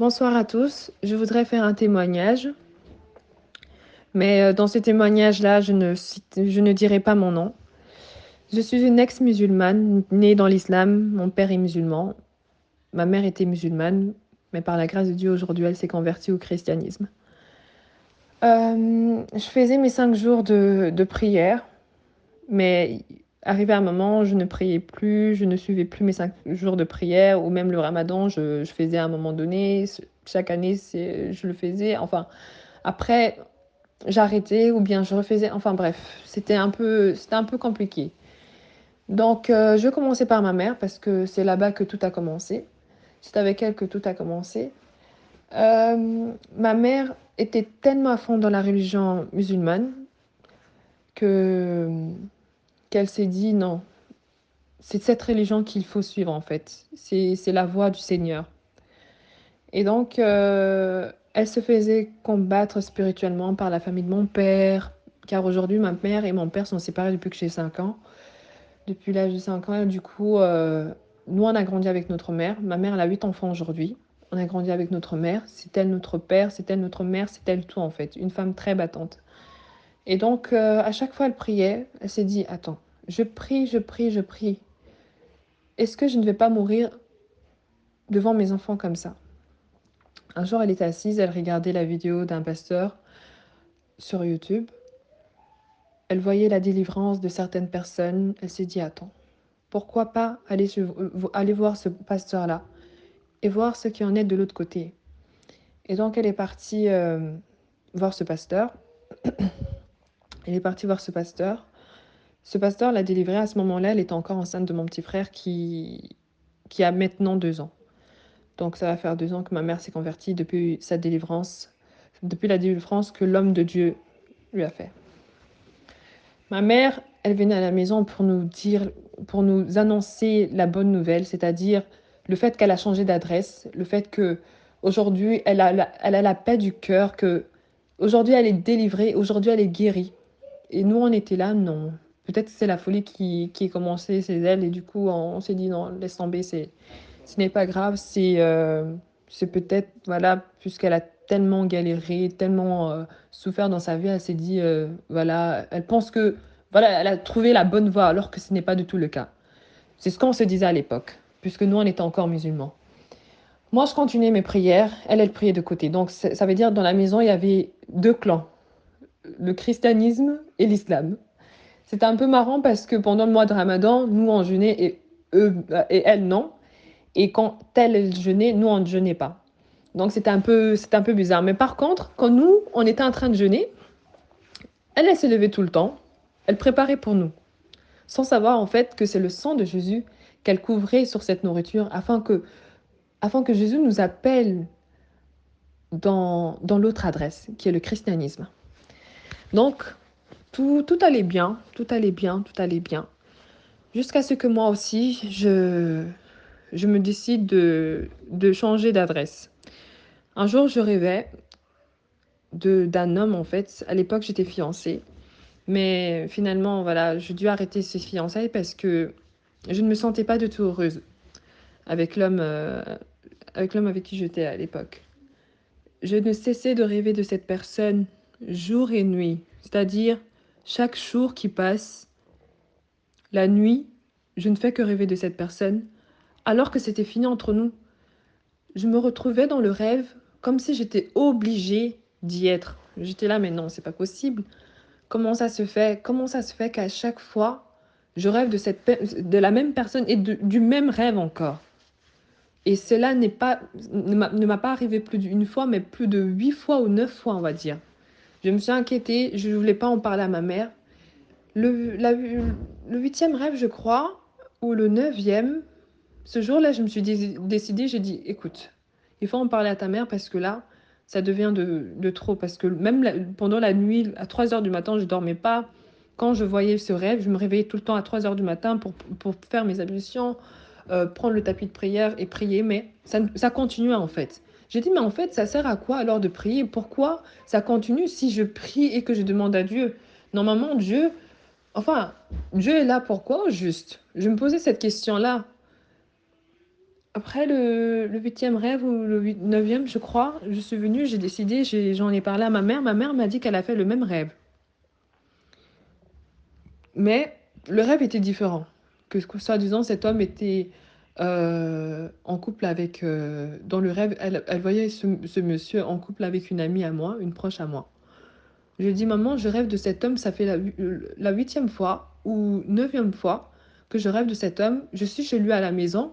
Bonsoir à tous. Je voudrais faire un témoignage, mais dans ce témoignage-là, je ne dirai pas mon nom. Je suis une ex-musulmane, née dans l'islam. Mon père est musulman. Ma mère était musulmane, mais par la grâce de Dieu, aujourd'hui, elle s'est convertie au christianisme. Je faisais mes 5 jours de prière, mais arrivé à un moment, je ne priais plus, je ne suivais plus mes 5 jours de prière, ou même le ramadan, je faisais à un moment donné. Chaque année, je le faisais. Enfin, après, j'arrêtais ou bien je refaisais. Enfin bref, c'était un peu compliqué. Donc, je commençais par ma mère parce que c'est là-bas que tout a commencé. C'est avec elle que tout a commencé. Ma mère était tellement à fond dans la religion musulmane que qu'elle s'est dit non, c'est cette religion qu'il faut suivre en fait. C'est la voie du Seigneur. Et donc, elle se faisait combattre spirituellement par la famille de mon père, car aujourd'hui, ma mère et mon père sont séparés depuis que j'ai 5 ans. Depuis l'âge de 5 ans, du coup, nous, on a grandi avec notre mère. Ma mère, elle a 8 enfants aujourd'hui. On a grandi avec notre mère. C'est elle notre père, c'est elle notre mère, c'est elle tout en fait. Une femme très battante. Et donc, à chaque fois, elle priait. Elle s'est dit, attends, je prie, je prie, je prie. Est-ce que je ne vais pas mourir devant mes enfants comme ça? Un jour, elle était assise, elle regardait la vidéo d'un pasteur sur YouTube. Elle voyait la délivrance de certaines personnes. Elle s'est dit, attends, pourquoi pas aller voir ce pasteur-là et voir ce qui en est de l'autre côté. Et donc, elle est partie voir ce pasteur. Elle est partie voir ce pasteur. Ce pasteur l'a délivrée. À ce moment-là, elle était encore enceinte de mon petit frère qui a maintenant 2 ans. Donc, ça va faire 2 ans que ma mère s'est convertie depuis sa délivrance, depuis la délivrance que l'homme de Dieu lui a fait. Ma mère, elle venait à la maison pour nous dire, pour nous annoncer la bonne nouvelle, c'est-à-dire le fait qu'elle a changé d'adresse, le fait que aujourd'hui elle a la paix du cœur, que aujourd'hui elle est délivrée, aujourd'hui elle est guérie. Et nous on était là, non. Peut-être que c'est la folie qui est commencée, c'est elle, et du coup on s'est dit non, laisse tomber, ce n'est pas grave, c'est peut-être, voilà, puisqu'elle a tellement galéré, tellement souffert dans sa vie, elle s'est dit, voilà, elle pense que, voilà, elle a trouvé la bonne voie, alors que ce n'est pas du tout le cas. C'est ce qu'on se disait à l'époque, puisque nous, on était encore musulmans. Moi, je continuais mes prières, elle priait de côté. Donc, ça veut dire, dans la maison, il y avait 2 clans, le christianisme et l'islam. C'était un peu marrant parce que pendant le mois de Ramadan, nous, on jeûnait et elle, non. Et quand elle jeûnait, nous, on ne jeûnait pas. Donc, c'était un peu bizarre. Mais par contre, quand nous, on était en train de jeûner, elle se levait tout le temps. Elle préparait pour nous, sans savoir en fait que c'est le sang de Jésus qu'elle couvrait sur cette nourriture afin que Jésus nous appelle dans l'autre adresse, qui est le christianisme. Donc, tout allait bien, tout allait bien, tout allait bien. Jusqu'à ce que moi aussi, je me décide de changer d'adresse. Un jour, je rêvais d'un homme, en fait. À l'époque, j'étais fiancée. Mais finalement, voilà, j'ai dû arrêter ces fiançailles parce que je ne me sentais pas du tout heureuse avec l'homme avec qui j'étais à l'époque. Je ne cessais de rêver de cette personne jour et nuit. C'est-à-dire, chaque jour qui passe, la nuit, je ne fais que rêver de cette personne, alors que c'était fini entre nous. Je me retrouvais dans le rêve comme si j'étais obligée d'y être. J'étais là, mais non, c'est pas possible. Comment ça se fait? Comment ça se fait qu'à chaque fois, je rêve de la même personne et du même rêve encore? Et cela ne m'a pas arrivé plus d'une fois, mais plus de 8 fois ou 9 fois, on va dire. Je me suis inquiétée, je ne voulais pas en parler à ma mère. Le 8e rêve, je crois, ou le 9e, ce jour-là, je me suis décidée, j'ai dit, écoute, il faut en parler à ta mère parce que là, ça devient de trop. Parce que même pendant la nuit, à 3 heures du matin, je ne dormais pas. Quand je voyais ce rêve, je me réveillais tout le temps à 3 heures du matin pour faire mes ablutions, prendre le tapis de prière et prier. Mais ça continuait en fait. J'ai dit, mais en fait, ça sert à quoi alors de prier? Pourquoi ça continue si je prie et que je demande à Dieu? Normalement, enfin, Dieu est là pourquoi au juste? Je me posais cette question-là. Après le 8e rêve ou le 9e, je crois, je suis venue, j'ai décidé, j'en ai parlé à ma mère. Ma mère m'a dit qu'elle a fait le même rêve. Mais le rêve était différent. Que soi-disant, cet homme était en couple avec... dans le rêve, elle voyait ce monsieur en couple avec une amie à moi, une proche à moi. Je lui ai dit, maman, je rêve de cet homme, ça fait la 8e fois ou 9e fois que je rêve de cet homme. Je suis chez lui à la maison.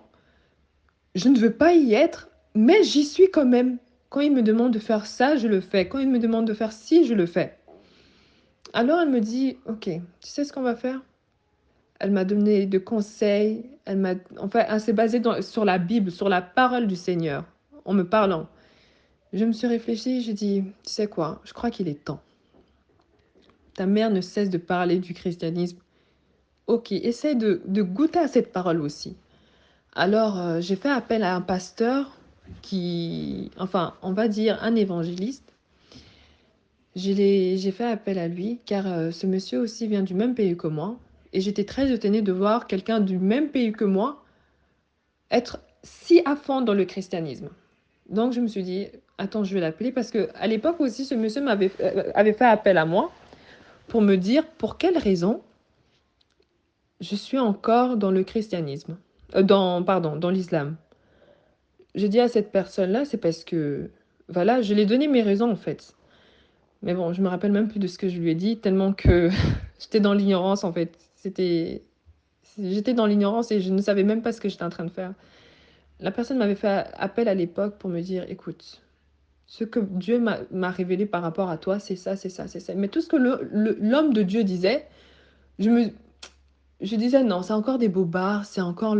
Je ne veux pas y être, mais j'y suis quand même. Quand il me demande de faire ça, je le fais. Quand il me demande de faire ci, je le fais. Alors elle me dit, ok, tu sais ce qu'on va faire? Elle m'a donné de conseils. Enfin, elle s'est basée sur la Bible, sur la parole du Seigneur, en me parlant. Je me suis réfléchie, j'ai dit, tu sais quoi? Je crois qu'il est temps. Ta mère ne cesse de parler du christianisme. Ok, essaie de goûter à cette parole aussi. Alors, j'ai fait appel à un pasteur enfin, on va dire un évangéliste. J'ai fait appel à lui car ce monsieur aussi vient du même pays que moi. Et j'étais très étonnée de voir quelqu'un du même pays que moi être si à fond dans le christianisme. Donc, je me suis dit, attends, je vais l'appeler parce que à l'époque aussi, ce monsieur avait fait appel à moi pour me dire pour quelle raison je suis encore dans le christianisme. Pardon, dans l'islam. Je dis à cette personne-là, c'est parce que, voilà, je lui ai donné mes raisons en fait. Mais bon, je me rappelle même plus de ce que je lui ai dit, tellement que j'étais dans l'ignorance en fait. J'étais dans l'ignorance et je ne savais même pas ce que j'étais en train de faire. La personne m'avait fait appel à l'époque pour me dire, écoute, ce que Dieu m'a révélé par rapport à toi, c'est ça, c'est ça, c'est ça. Mais tout ce que l'homme de Dieu disait, je me, je disais non, c'est encore des bobards, c'est encore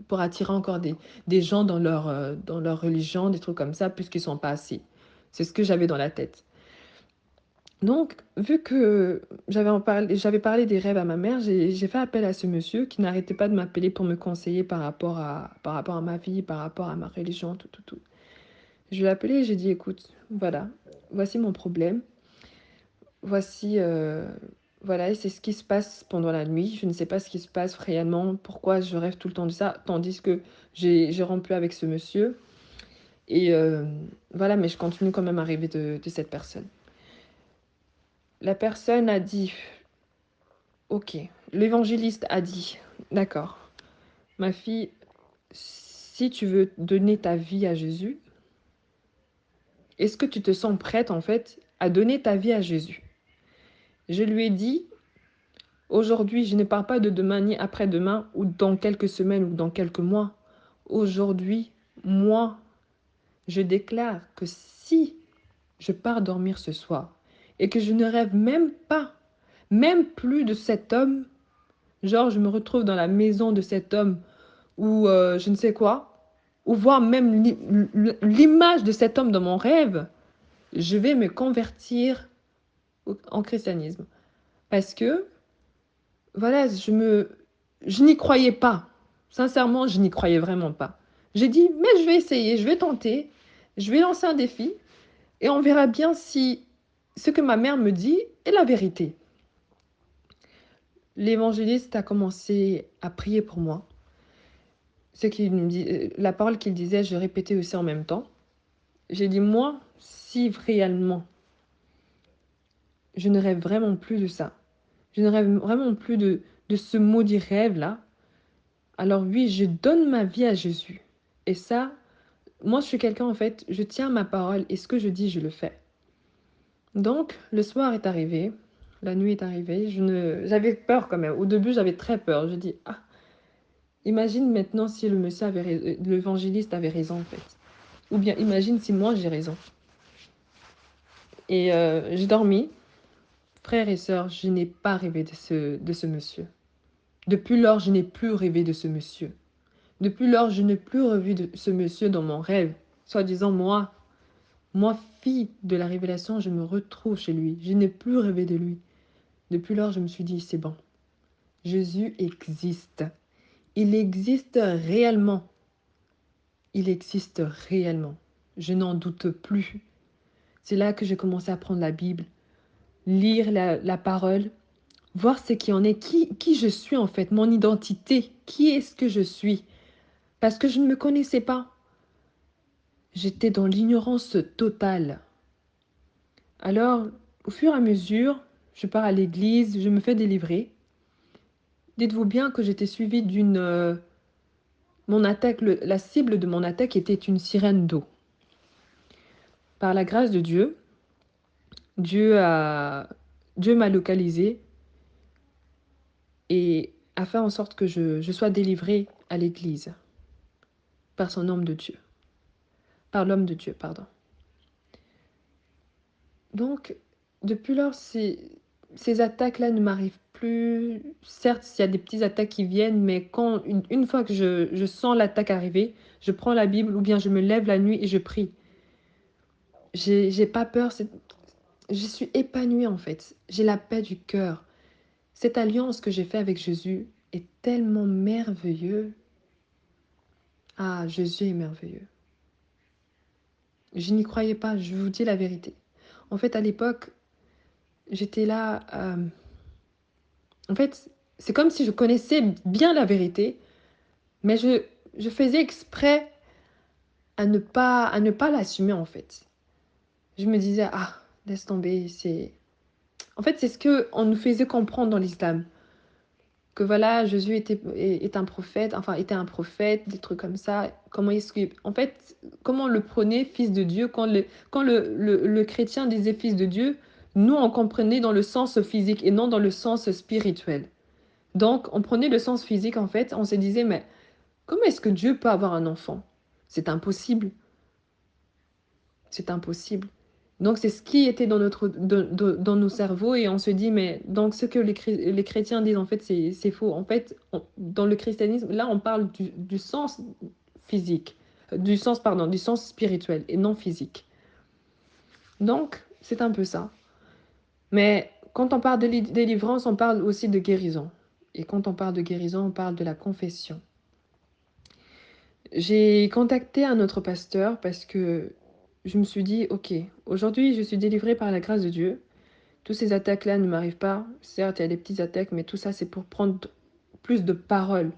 pour attirer encore des gens dans leur religion, des trucs comme ça, puisqu'ils sont pas assez. C'est ce que j'avais dans la tête. Donc, vu que j'avais parlé des rêves à ma mère, j'ai fait appel à ce monsieur qui n'arrêtait pas de m'appeler pour me conseiller par rapport à ma vie, par rapport à ma religion, tout, tout, tout. Je l'ai appelé et j'ai dit, écoute, voilà, voici mon problème. Voici, voilà, et c'est ce qui se passe pendant la nuit. Je ne sais pas ce qui se passe réellement, pourquoi je rêve tout le temps de ça, tandis que j'ai rompu avec ce monsieur. Et voilà, mais je continue quand même à rêver de cette personne. La personne a dit, ok, l'évangéliste a dit, d'accord, ma fille, si tu veux donner ta vie à Jésus, est-ce que tu te sens prête en fait à donner ta vie à Jésus? Je lui ai dit, aujourd'hui, je ne parle pas de demain ni après-demain ou dans quelques semaines ou dans quelques mois. Aujourd'hui, moi, je déclare que si je pars dormir ce soir et que je ne rêve même pas, même plus de cet homme, genre je me retrouve dans la maison de cet homme ou je ne sais quoi, ou voir même l'image de cet homme dans mon rêve, je vais me convertir en christianisme. Parce que voilà, je n'y croyais pas. Sincèrement, je n'y croyais vraiment pas. J'ai dit, mais je vais essayer, je vais tenter, je vais lancer un défi et on verra bien si ce que ma mère me dit est la vérité. L'évangéliste a commencé à prier pour moi. La parole qu'il disait, je répétais aussi en même temps. J'ai dit, moi, si réellement je ne rêve vraiment plus de ça, je ne rêve vraiment plus de ce maudit rêve-là, alors oui, je donne ma vie à Jésus. Et ça, moi, je suis quelqu'un, en fait, je tiens ma parole et ce que je dis, je le fais. Donc, le soir est arrivé, la nuit est arrivée, j'avais peur quand même. Au début, j'avais très peur. Je dis, ah, imagine maintenant si l'évangéliste avait raison, en fait. Ou bien imagine si moi, j'ai raison. Et j'ai dormi. Frères et sœurs, je n'ai pas rêvé de ce monsieur. Depuis lors, je n'ai plus rêvé de ce monsieur. Depuis lors, je n'ai plus revu de ce monsieur dans mon rêve. Soi-disant, moi, fille de la révélation, je me retrouve chez lui. Je n'ai plus rêvé de lui. Depuis lors, je me suis dit, c'est bon. Jésus existe. Il existe réellement. Il existe réellement. Je n'en doute plus. C'est là que j'ai commencé à prendre la Bible, lire la parole, voir ce qui en est, qui je suis en fait, mon identité, qui est-ce que je suis. parce que je ne me connaissais pas. J'étais dans l'ignorance totale. Alors, au fur et à mesure, je pars à l'église, je me fais délivrer. Dites-vous bien que j'étais suivie mon attaque, la cible de mon attaque était une sirène d'eau. Par la grâce de Dieu, Dieu a, Dieu m'a localisé et a fait en sorte que je sois délivrée à l'église par son homme de Dieu, par l'homme de Dieu, pardon. Donc, depuis lors, ces attaques-là ne m'arrivent plus. Certes, il y a des petites attaques qui viennent, mais quand une fois que je sens l'attaque arriver, je prends la Bible ou bien je me lève la nuit et je prie. J'ai pas peur, je suis épanouie en fait. J'ai la paix du cœur. Cette alliance que j'ai faite avec Jésus est tellement merveilleuse. Ah, Jésus est merveilleux. Je n'y croyais pas, je vous dis la vérité. En fait, à l'époque, j'étais là. En fait, c'est comme si je connaissais bien la vérité, mais je faisais exprès à ne pas l'assumer en fait. Je me disais, ah, laisse tomber, c'est... En fait, c'est ce qu'on nous faisait comprendre dans l'islam. Que voilà, Jésus est un prophète, enfin, était un prophète, des trucs comme ça. Comment est-ce que... En fait, comment on le prenait fils de Dieu, quand le chrétien disait fils de Dieu, nous, on comprenait dans le sens physique et non dans le sens spirituel. Donc, on prenait le sens physique, en fait, on se disait, mais comment est-ce que Dieu peut avoir un enfant? C'est impossible. C'est impossible. Donc, c'est ce qui était dans nos cerveaux et on se dit, mais donc ce que les chrétiens disent, en fait, c'est faux. En fait, dans le christianisme, là, on parle du sens physique, du sens spirituel et non physique. Donc, c'est un peu ça. Mais quand on parle de délivrance, on parle aussi de guérison. Et quand on parle de guérison, on parle de la confession. J'ai contacté un autre pasteur parce que je me suis dit, ok, aujourd'hui je suis délivrée par la grâce de Dieu. Toutes ces attaques-là ne m'arrivent pas. Certes, il y a des petites attaques, mais tout ça, c'est pour prendre plus de parole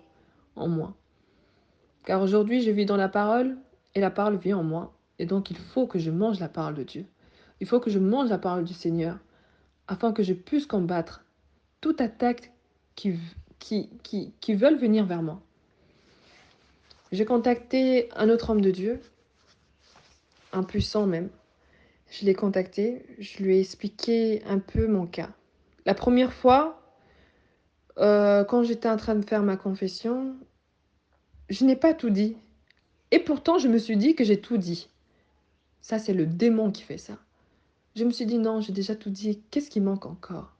en moi. Car aujourd'hui, je vis dans la parole et la parole vit en moi. Et donc, il faut que je mange la parole de Dieu. Il faut que je mange la parole du Seigneur afin que je puisse combattre toute attaque qui veulent venir vers moi. J'ai contacté un autre homme de Dieu, un puissant même. Je l'ai contacté, je lui ai expliqué un peu mon cas. La première fois, quand j'étais en train de faire ma confession, je n'ai pas tout dit. Et pourtant, je me suis dit que j'ai tout dit. Ça, c'est le démon qui fait ça. Je me suis dit, non, j'ai déjà tout dit. Qu'est-ce qui manque encore?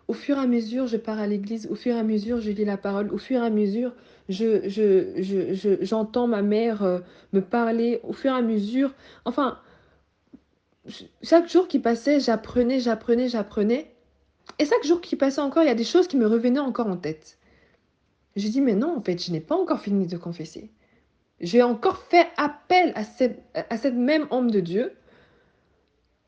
Au fur et à mesure, je pars à l'église. Au fur et à mesure, je lis la parole. Au fur et à mesure, j'entends ma mère me parler. Au fur et à mesure, enfin, chaque jour qui passait, j'apprenais. Et chaque jour qui passait encore, il y a des choses qui me revenaient encore en tête. J'ai dit, mais non, en fait, je n'ai pas encore fini de confesser. J'ai encore fait appel à cette même homme de Dieu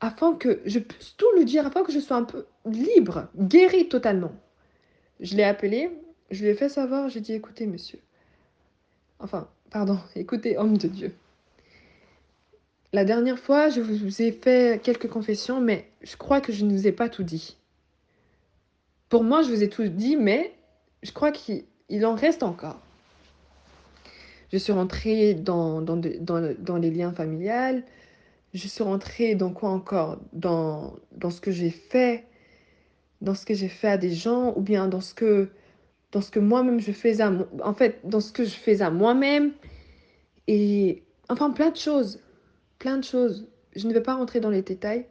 afin que je puisse tout lui dire, afin que je sois un peu libre, guérie totalement. Je l'ai appelé, je lui ai fait savoir, j'ai dit, écoutez, monsieur. Enfin, pardon, écoutez, homme de Dieu. La dernière fois, je vous ai fait quelques confessions, mais je crois que je ne vous ai pas tout dit. Pour moi, je vous ai tout dit, mais je crois qu'il en reste encore. Je suis rentrée dans les liens familiales. Je suis rentrée dans quoi encore? Dans ce que j'ai fait, dans ce que j'ai fait à des gens, ou bien dans ce que moi-même je faisais en fait, dans ce que je faisais à moi-même. Et enfin, plein de choses. Plein de choses. Je ne vais pas rentrer dans les détails,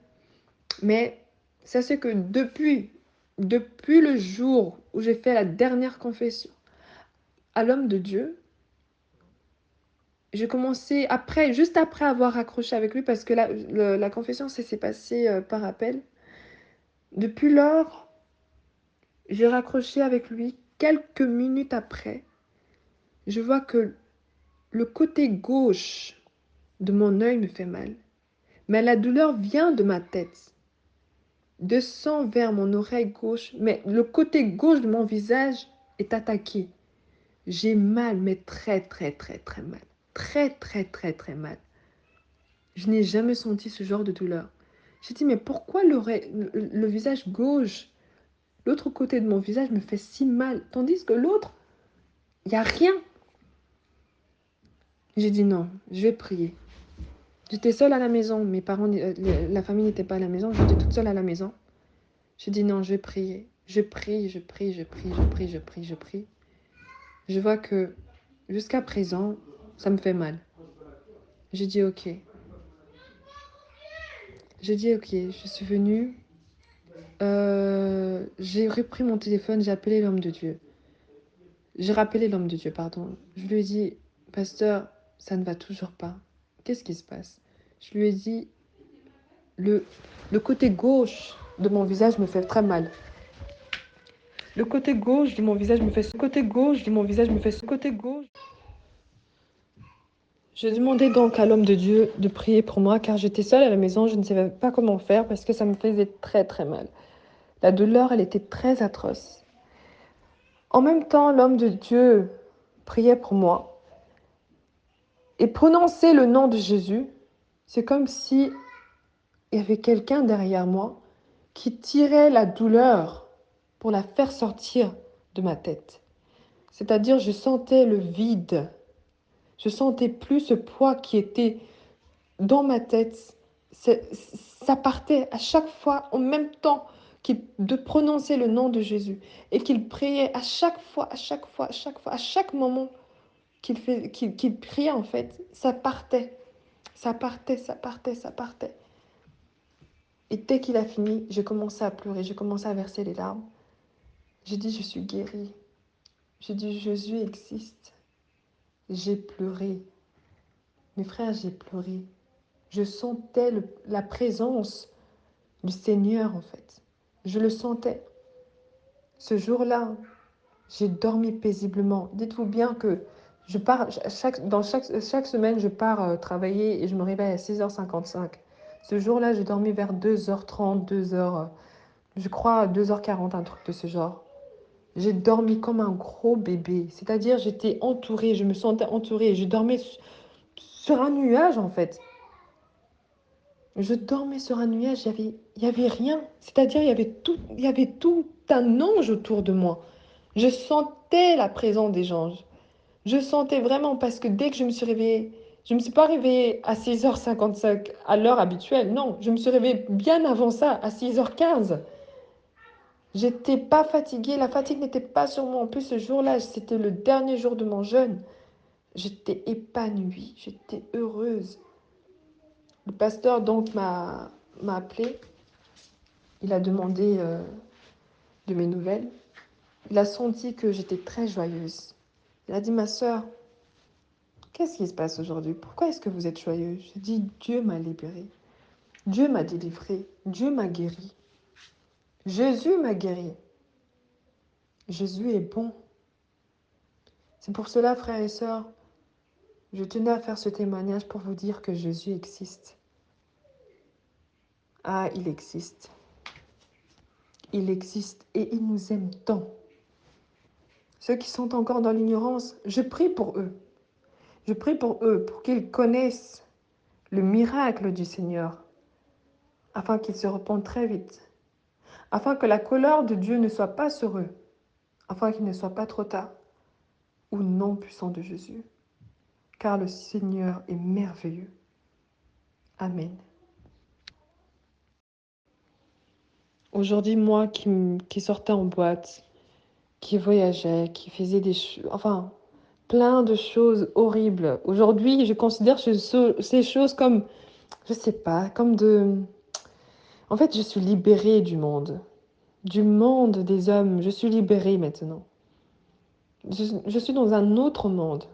mais sachez que depuis le jour où j'ai fait la dernière confession à l'homme de Dieu, j'ai commencé après, juste après avoir raccroché avec lui, parce que la confession, ça s'est passé par appel. Depuis lors, j'ai raccroché avec lui. Quelques minutes après, je vois que le côté gauche de mon œil me fait mal. Mais la douleur vient de ma tête, descend vers mon oreille gauche, mais le côté gauche de mon visage est attaqué. J'ai mal, mais très, très, très, très mal. Très, très, très, très mal. Je n'ai jamais senti ce genre de douleur. J'ai dit, mais pourquoi le visage gauche, l'autre côté de mon visage me fait si mal, tandis que l'autre, il n'y a rien. J'ai dit non, je vais prier. J'étais seule à la maison, mes parents, la famille n'était pas à la maison, j'étais toute seule à la maison. J'ai dit non, je vais prier. Je prie, je prie, je prie, je prie, je prie, je prie. Je vois que jusqu'à présent, ça me fait mal. J'ai dit ok. J'ai dit ok, je suis venue. J'ai repris mon téléphone, j'ai appelé l'homme de Dieu. J'ai rappelé l'homme de Dieu, pardon. Je lui ai dit, pasteur, ça ne va toujours pas. Qu'est-ce qui se passe? Je lui ai dit, le, le côté gauche de mon visage me fait très mal. Le côté gauche de mon visage me fait ce côté gauche de mon visage me fait ce côté gauche. J'ai demandé donc à l'homme de Dieu de prier pour moi car j'étais seule à la maison, je ne savais pas comment faire parce que ça me faisait très très mal. La douleur, elle était très atroce. En même temps, l'homme de Dieu priait pour moi et prononçait le nom de Jésus. C'est comme si il y avait quelqu'un derrière moi qui tirait la douleur pour la faire sortir de ma tête. C'est-à-dire, je sentais le vide. Je sentais plus ce poids qui était dans ma tête. Ça partait à chaque fois, en même temps de prononcer le nom de Jésus. Et qu'il priait à chaque fois, à chaque fois, à chaque fois, à chaque moment qu'il priait, en fait, ça partait. Ça partait, ça partait, ça partait. Et dès qu'il a fini, j'ai commencé à pleurer, j'ai commencé à verser les larmes. J'ai dit, je suis guérie. J'ai dit, Jésus existe. J'ai pleuré. Mes frères, j'ai pleuré. Je sentais la présence du Seigneur, en fait. Je le sentais. Ce jour-là, j'ai dormi paisiblement. Dites-vous bien que je pars, chaque semaine, je pars travailler et je me réveille à 6h55. Ce jour-là, j'ai dormi vers 2h30, 2h, je crois 2h40, un truc de ce genre. J'ai dormi comme un gros bébé. C'est-à-dire, j'étais entourée, je me sentais entourée. Je dormais sur un nuage, en fait. Je dormais sur un nuage, il y avait rien. C'est-à-dire, il y avait tout un ange autour de moi. Je sentais la présence des anges. Je sentais vraiment parce que dès que je me suis réveillée, je ne me suis pas réveillée à 6h55 à l'heure habituelle. Non, je me suis réveillée bien avant ça, à 6h15. J'étais pas fatiguée, la fatigue n'était pas sur moi. En plus, ce jour-là, c'était le dernier jour de mon jeûne. J'étais épanouie, j'étais heureuse. Le pasteur donc m'a appelé. Il a demandé de mes nouvelles. Il a senti que j'étais très joyeuse. Il a dit, ma sœur, qu'est-ce qui se passe aujourd'hui? Pourquoi est-ce que vous êtes joyeuse? J'ai dit, Dieu m'a libérée. Dieu m'a délivrée. Dieu m'a guérie. Jésus m'a guérie. Jésus est bon. C'est pour cela, frères et sœurs, je tenais à faire ce témoignage pour vous dire que Jésus existe. Ah, il existe. Il existe et il nous aime tant. Ceux qui sont encore dans l'ignorance, je prie pour eux. Je prie pour eux, pour qu'ils connaissent le miracle du Seigneur, afin qu'ils se repentent très vite, afin que la colère de Dieu ne soit pas sur eux, afin qu'il ne soit pas trop tard, au nom puissant de Jésus, car le Seigneur est merveilleux. Amen. Aujourd'hui, moi qui sortais en boîte, qui voyageait, qui faisait enfin, plein de choses horribles. Aujourd'hui, je considère ces choses comme, je sais pas, comme de... En fait, je suis libérée du monde des hommes. Je suis libérée maintenant. Je suis dans un autre monde.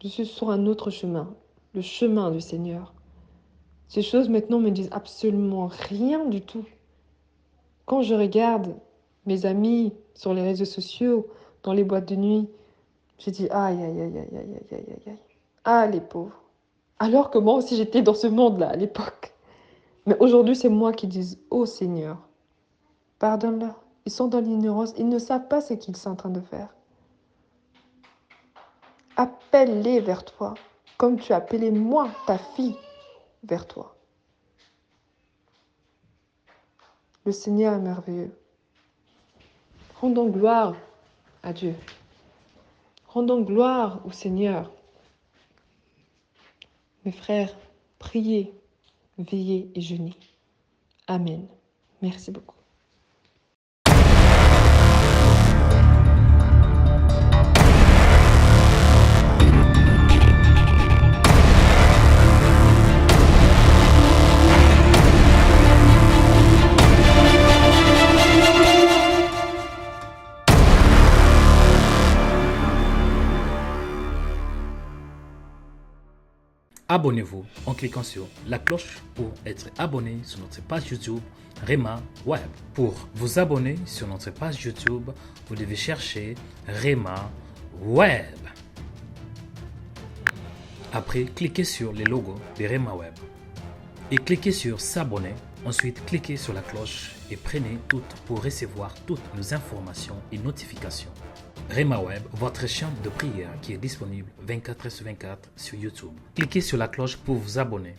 Je suis sur un autre chemin, le chemin du Seigneur. Ces choses maintenant me disent absolument rien du tout. Quand je regarde mes amis sur les réseaux sociaux, dans les boîtes de nuit, je dis aïe, aïe, aïe, aïe, aïe, aïe, aïe, aïe. Ah, les pauvres. Alors que moi aussi j'étais dans ce monde-là à l'époque. Mais aujourd'hui, c'est moi qui dis, oh Seigneur, pardonne-leur. Ils sont dans l'ignorance, ils ne savent pas ce qu'ils sont en train de faire. Appelle-les vers toi, comme tu as appelé moi, ta fille, vers toi. Le Seigneur est merveilleux. Rendons gloire à Dieu. Rendons gloire au Seigneur. Mes frères, priez, veillez et jeûnez. Amen. Merci beaucoup. Abonnez-vous en cliquant sur la cloche pour être abonné sur notre page YouTube Rema Web. Pour vous abonner sur notre page YouTube, vous devez chercher Rema Web. Après, cliquez sur le logo de Rema Web et cliquez sur s'abonner. Ensuite, cliquez sur la cloche et prenez toutes pour recevoir toutes nos informations et notifications. Rema Web, votre chaîne de prière qui est disponible 24h sur 24 sur YouTube. Cliquez sur la cloche pour vous abonner.